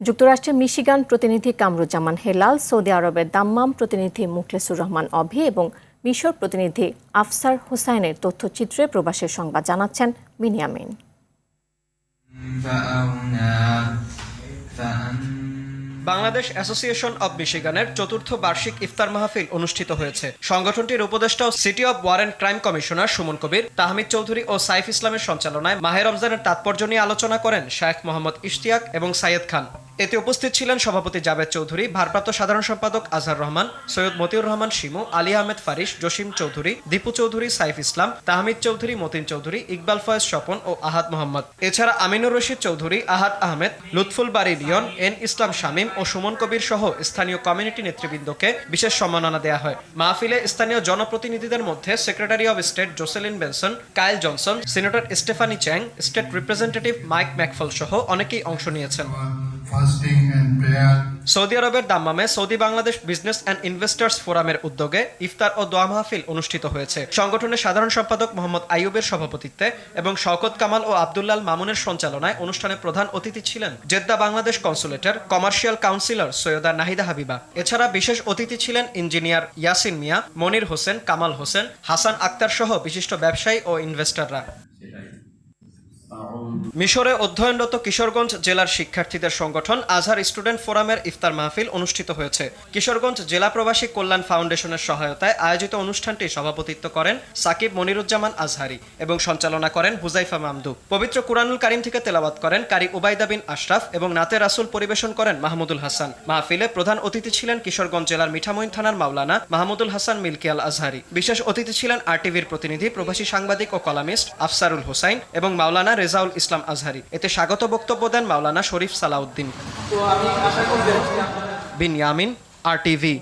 যুক্তরাষ্ট্রের মিশিগান প্রতিনিধি কামরুজ্জামান হেলাল, সৌদি আরবের দাম্মাম প্রতিনিধি মুখলেসুর রহমান অভি এবং মিশর প্রতিনিধি আফসার হোসাইনের তথ্যচিত্রে প্রবাসের সংবাদ জানাচ্ছেন বিনিয়ামিন। বাংলাদেশ অ্যাসোসিয়েশন অব মিশিগানের চতুর্থ বার্ষিক ইফতার মাহফিল অনুষ্ঠিত হয়েছে। সংগঠনটির উপদেষ্টা ও city of Warren crime commissioner Suman Kabir, Tahmid Chowdhury ও সাইফ ইসলামের সঞ্চালনায় মাহে রমজানের তাৎপর্য নিয়ে আলোচনা করেন শায়েখ মোহাম্মদ ইশতিয়াক এবং সাইয়েদ খান। এতে উপস্থিত ছিলেন সভাপতি জাবেদ চৌধুরী, ভারপ্রাপ্ত সাধারণ সম্পাদক আজহার রহমান, সৈয়দ মতিউর রহমান শিমু, আলী আহমেদ ফারিস, জসিম চৌধুরী, দীপু চৌধুরী, সাইফ ইসলাম, তাহমিদ চৌধুরী, মতিন চৌধুরী, ইকবাল ফয়েজ স্বপন ও আহাদ মোহাম্মদ। এছাড়া আমিনুর রশিদ চৌধুরী, আহাদ আহমেদ, লুৎফুল বারী লিয়ন, এন ইসলাম শামীম ও সুমন কবির সহ স্থানীয় কমিউনিটি নেতৃবৃন্দকে বিশেষ সম্মাননা দেওয়া হয়। মাহফিলে স্থানীয় জনপ্রতিনিধিদের মধ্যে secretary of state Jocelyn Benson, Kyle Johnson, senator Stephanie Chang, state representative Mike McFall সহ অনেকেই অংশ নিয়েছেন। সৌদি আরবের দাম্মামে Saudi Bangladesh business and investors ফোরামের উদ্যোগে ইফতার ও দোয়া মাহফিল অনুষ্ঠিত হয়েছে। সংগঠনের সাধারণ সম্পাদক মোহাম্মদ আইয়ুবের সভাপতিত্বে এবং শওকত কামাল ও আব্দুল্লাল মামুনের সঞ্চালনায় অনুষ্ঠানে প্রধান অতিথি ছিলেন জেদ্দা বাংলাদেশ কনসুলেটের কমার্শিয়াল কাউন্সিলর সৈয়দা নাহিদা হাবিবা। এছাড়া বিশেষ অতিথি ছিলেন ইঞ্জিনিয়ার ইয়াসিন মিয়া, মনির হোসেন, কামাল হোসেন, হাসান আক্তার সহ বিশিষ্ট ব্যবসায়ী ও ইনভেস্টররা। মিশরে অধ্যয়নরত কিশোরগঞ্জ জেলার শিক্ষার্থীদের সংগঠন আজহার স্টুডেন্ট ফোরামের ইফতার মাহফিল অনুষ্ঠিত হয়েছে। কিশোরগঞ্জ জেলা প্রবাসী কল্যাণ ফাউন্ডেশনের সহায়তায় আয়োজিত অনুষ্ঠানটি সভাপতিত্ব করেন সাকিব মনিরুজ্জামান আজহারি এবং সঞ্চালনা করেন হুজাইফা মামদু। পবিত্র কুরআনুল কারীম থেকে তেলাওয়াত করেন কারি উবাইদা বিন আশরাফ এবং নাতে রাসুল পরিবেশন করেন মাহমুদুল হাসান। মাহফিলে প্রধান অতিথি ছিলেন কিশোরগঞ্জ জেলার মিঠামইন থানার মাওলানা মাহমুদুল হাসান মিল্কিয়াল আজহারি। বিশেষ অতিথি ছিলেন আরটিভির প্রতিনিধি প্রবাসী সাংবাদিক ও কলামিস্ট আফসারুল হোসাইন এবং মাওলানা রেজাউল ইসলাম আজহারি। এতে স্বাগত বক্তব্য দেন মাওলানা শরীফ সালাউদ্দিন। বিনিয়ামিন, আরটিভি।